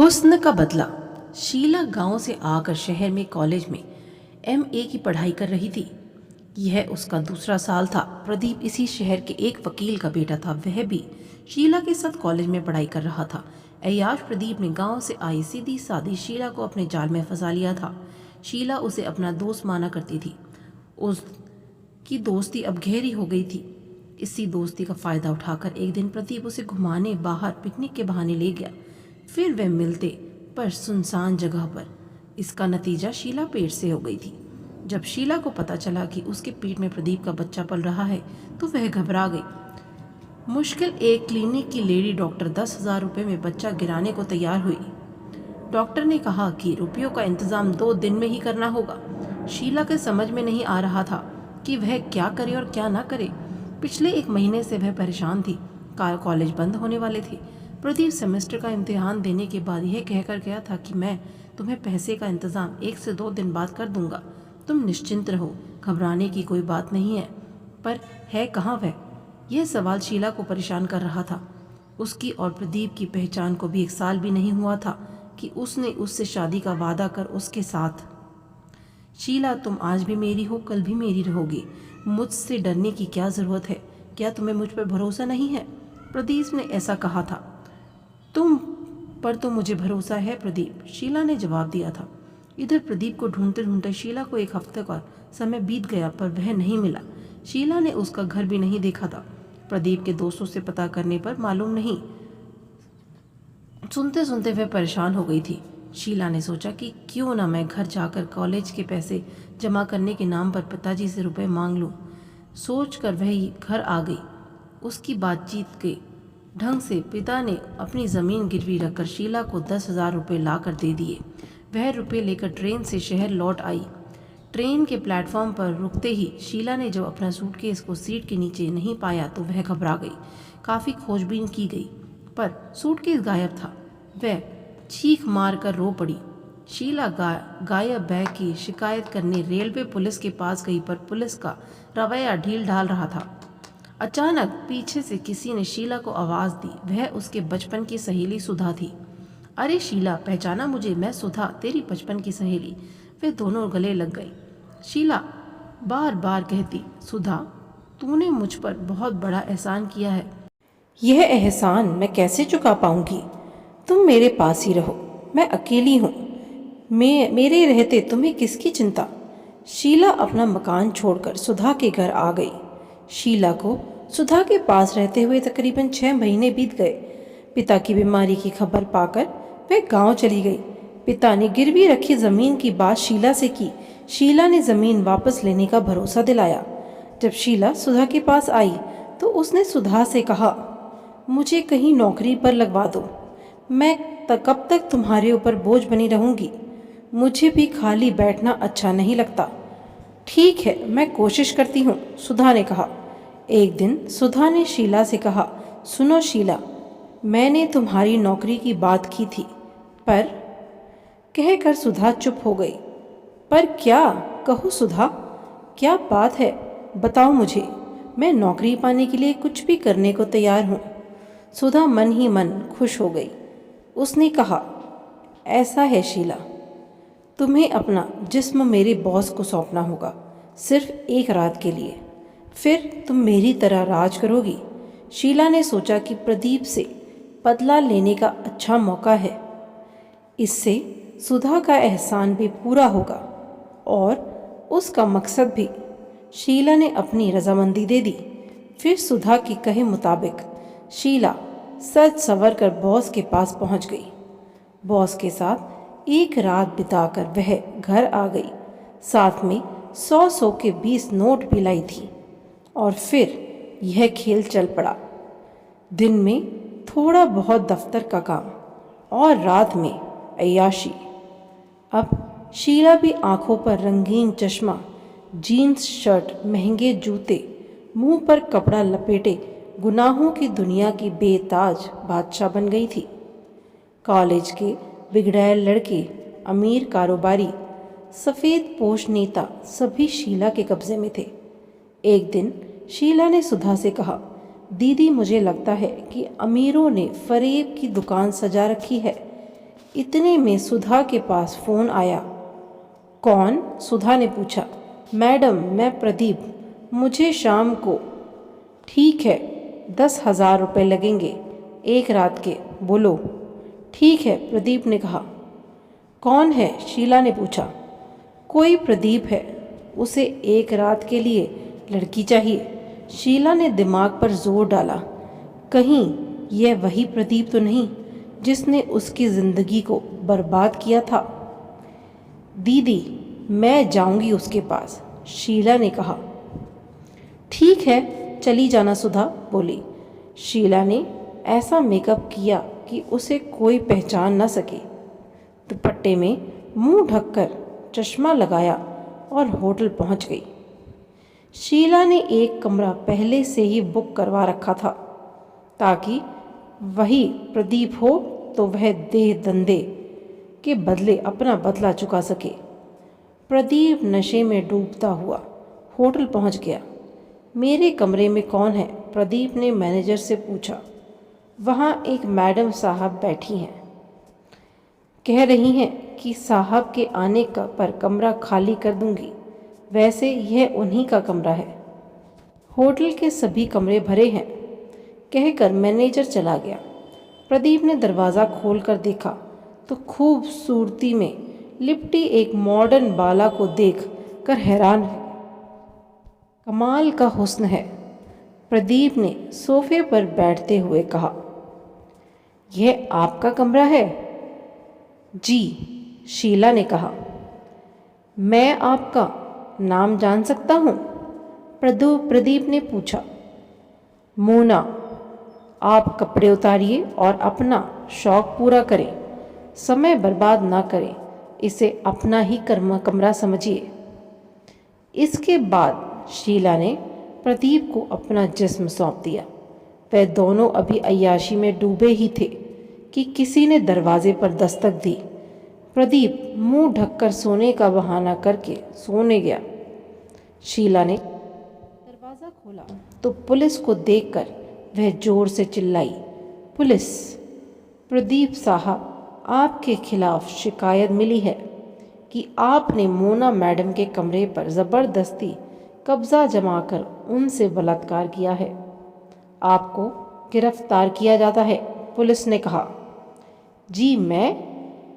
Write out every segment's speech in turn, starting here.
हुस्न का बदला। शीला गांव से आकर शहर में कॉलेज में एमए की पढ़ाई कर रही थी। यह उसका दूसरा साल था। प्रदीप इसी शहर के एक वकील का बेटा था। वह भी शीला के साथ कॉलेज में पढ़ाई कर रहा था। अय्याश प्रदीप ने गांव से आई सीधी सादी शीला को अपने जाल में फंसा लिया था। शीला उसे अपना दोस्त माना करती थी। उसकी दोस्ती अब गहरी हो गई थी। इसी दोस्ती का फायदा उठाकर एक दिन प्रदीप उसे घुमाने बाहर पिकनिक के बहाने ले गया। फिर वे मिलते पर सुनसान जगह पर। इसका नतीजा शीला पेट से हो गई थी। जब शीला को पता चला कि उसके पेट में प्रदीप का बच्चा पल रहा है तो वह घबरा गई। मुश्किल एक क्लिनिक की लेडी डॉक्टर 10,000 रुपये में बच्चा गिराने को तैयार हुई। डॉक्टर ने कहा कि रुपयों का इंतजाम 2 दिन में ही करना होगा। शीला के समझ में नहीं आ रहा था कि वह क्या करे और क्या ना करे। पिछले 1 महीने से वह परेशान थी। कॉलेज बंद होने वाले थे। प्रदीप सेमेस्टर का इम्तिहान देने के बाद यह कहकर गया था कि मैं तुम्हें पैसे का इंतजाम 1 से 2 दिन बाद कर दूंगा। तुम निश्चिंत रहो, घबराने की कोई बात नहीं है। पर है कहाँ वह? यह सवाल शीला को परेशान कर रहा था। उसकी और प्रदीप की पहचान को भी 1 साल भी नहीं हुआ था कि उसने उससे शादी का वादा कर उसके साथ। शीला, तुम आज भी मेरी हो, कल भी मेरी रहोगी। मुझसे डरने की क्या ज़रूरत है? क्या तुम्हें मुझ पर भरोसा नहीं है? प्रदीप ने ऐसा कहा था। तुम पर तो मुझे भरोसा है प्रदीप, शीला ने जवाब दिया था। इधर प्रदीप को ढूंढते ढूंढते शीला को 1 हफ्ते का समय बीत गया पर वह नहीं मिला। शीला ने उसका घर भी नहीं देखा था। प्रदीप के दोस्तों से पता करने पर मालूम नहीं। सुनते सुनते वह परेशान हो गई थी। शीला ने सोचा कि क्यों ना मैं घर जाकर कॉलेज के पैसे जमा करने के नाम पर पिताजी से रुपए मांग लूं। सोचकर वह घर आ गई। उसकी बातचीत के ढंग से पिता ने अपनी ज़मीन गिरवी रखकर शीला को 10,000 रुपये ला कर दे दिए। वह रुपये लेकर ट्रेन से शहर लौट आई। ट्रेन के प्लेटफॉर्म पर रुकते ही शीला ने जब अपना सूटकेस को सीट के नीचे नहीं पाया तो वह घबरा गई। काफ़ी खोजबीन की गई पर सूटकेस गायब था। वह चीख मार कर रो पड़ी। शीला गायब बैग की शिकायत करने रेलवे पुलिस के पास गई पर पुलिस का रवैया ढील ढाल रहा था। अचानक पीछे से किसी ने शीला को आवाज़ दी। वह उसके बचपन की सहेली सुधा थी। अरे शीला, पहचाना मुझे? मैं सुधा, तेरी बचपन की सहेली। वे दोनों गले लग गई। शीला बार बार कहती, सुधा, तूने मुझ पर बहुत बड़ा एहसान किया है। यह एहसान मैं कैसे चुका पाऊंगी? तुम मेरे पास ही रहो, मैं अकेली हूँ। मेरे रहते तुम्हें किसकी चिंता? शीला अपना मकान छोड़कर सुधा के घर आ गई। शीला को सुधा के पास रहते हुए तकरीबन 6 महीने बीत गए। पिता की बीमारी की खबर पाकर वह गांव चली गई। पिता ने गिरवी रखी ज़मीन की बात शीला से की। शीला ने ज़मीन वापस लेने का भरोसा दिलाया। जब शीला सुधा के पास आई तो उसने सुधा से कहा, मुझे कहीं नौकरी पर लगवा दो। मैं कब तक तुम्हारे ऊपर बोझ बनी रहूंगी? मुझे भी खाली बैठना अच्छा नहीं लगता। ठीक है, मैं कोशिश करती हूँ, सुधा ने कहा। एक दिन सुधा ने शीला से कहा, सुनो शीला, मैंने तुम्हारी नौकरी की बात की थी पर। कहकर सुधा चुप हो गई। पर क्या? कहो सुधा, क्या बात है? बताओ मुझे, मैं नौकरी पाने के लिए कुछ भी करने को तैयार हूँ। सुधा मन ही मन खुश हो गई। उसने कहा, ऐसा है शीला, तुम्हें अपना जिस्म मेरे बॉस को सौंपना होगा, सिर्फ 1 रात के लिए। फिर तुम मेरी तरह राज करोगी। शीला ने सोचा कि प्रदीप से बदला लेने का अच्छा मौका है। इससे सुधा का एहसान भी पूरा होगा और उसका मकसद भी। शीला ने अपनी रजामंदी दे दी। फिर सुधा के कहे मुताबिक शीला सज संवर कर बॉस के पास पहुंच गई। बॉस के साथ 1 रात बिताकर वह घर आ गई। साथ में 100 के 20 नोट भी लाई थी। और फिर यह खेल चल पड़ा। दिन में थोड़ा बहुत दफ्तर का काम और रात में अय्याशी। अब शीला भी आंखों पर रंगीन चश्मा, जीन्स शर्ट, महंगे जूते, मुंह पर कपड़ा लपेटे गुनाहों की दुनिया की बेताज बादशाह बन गई थी। कॉलेज के बिगड़ैल लड़के, अमीर कारोबारी, सफ़ेद पोश नेता सभी शीला के कब्जे में थे। एक दिन शीला ने सुधा से कहा, दीदी, मुझे लगता है कि अमीरों ने फरेब की दुकान सजा रखी है। इतने में सुधा के पास फ़ोन आया। कौन? सुधा ने पूछा। मैडम, मैं प्रदीप, मुझे शाम को। ठीक है, 10,000 रुपये लगेंगे, एक रात के। बोलो। ठीक है, प्रदीप ने कहा। कौन है? शीला ने पूछा। कोई प्रदीप है, उसे एक रात के लिए लड़की चाहिए। शीला ने दिमाग पर जोर डाला। कहीं यह वही प्रदीप तो नहीं जिसने उसकी ज़िंदगी को बर्बाद किया था? दीदी, मैं जाऊंगी उसके पास, शीला ने कहा। ठीक है, चली जाना, सुधा बोली। शीला ने ऐसा मेकअप किया कि उसे कोई पहचान न सके। दुपट्टे में मुंह ढककर चश्मा लगाया और होटल पहुंच गई। शीला ने एक कमरा पहले से ही बुक करवा रखा था ताकि वही प्रदीप हो तो वह देह धंधे के बदले अपना बदला चुका सके। प्रदीप नशे में डूबता हुआ होटल पहुंच गया। मेरे कमरे में कौन है? प्रदीप ने मैनेजर से पूछा। वहाँ एक मैडम साहब बैठी हैं, कह रही हैं कि साहब के आने पर कमरा खाली कर दूंगी। वैसे यह उन्हीं का कमरा है। होटल के सभी कमरे भरे हैं, कहकर मैनेजर चला गया। प्रदीप ने दरवाज़ा खोलकर देखा तो खूबसूरती में लिपटी एक मॉडर्न बाला को देख कर हैरान है। कमाल का हुस्न है, प्रदीप ने सोफे पर बैठते हुए कहा। यह आपका कमरा है? जी, शीला ने कहा। मैं आपका नाम जान सकता हूँ? प्रदीप ने पूछा। मोना। आप कपड़े उतारिए और अपना शौक पूरा करें, समय बर्बाद ना करें, इसे अपना ही कमरा समझिए। इसके बाद शीला ने प्रदीप को अपना जिस्म सौंप दिया। वह दोनों अभी अय्याशी में डूबे ही थे कि किसी ने दरवाजे पर दस्तक दी। प्रदीप मुंह ढककर सोने का बहाना करके सोने गया। शीला ने दरवाज़ा खोला तो पुलिस को देखकर वह जोर से चिल्लाई। पुलिस! प्रदीप साहब, आपके खिलाफ शिकायत मिली है कि आपने मोना मैडम के कमरे पर ज़बरदस्ती कब्ज़ा जमाकर उनसे बलात्कार किया है। आपको गिरफ्तार किया जाता है, पुलिस ने कहा। जी मैं?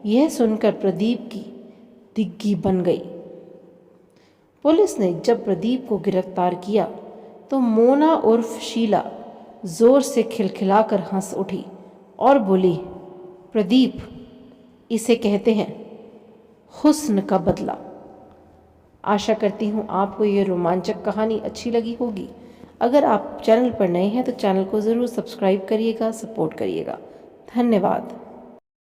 यह सुनकर प्रदीप की दिग्गी बन गई। पुलिस ने जब प्रदीप को गिरफ्तार किया तो मोना उर्फ शीला ज़ोर से खिलखिलाकर हंस उठी और बोली, प्रदीप, इसे कहते हैं हुस्न का बदला। आशा करती हूँ आपको ये रोमांचक कहानी अच्छी लगी होगी। अगर आप चैनल पर नए हैं तो चैनल को ज़रूर सब्सक्राइब करिएगा, सपोर्ट करिएगा। धन्यवाद।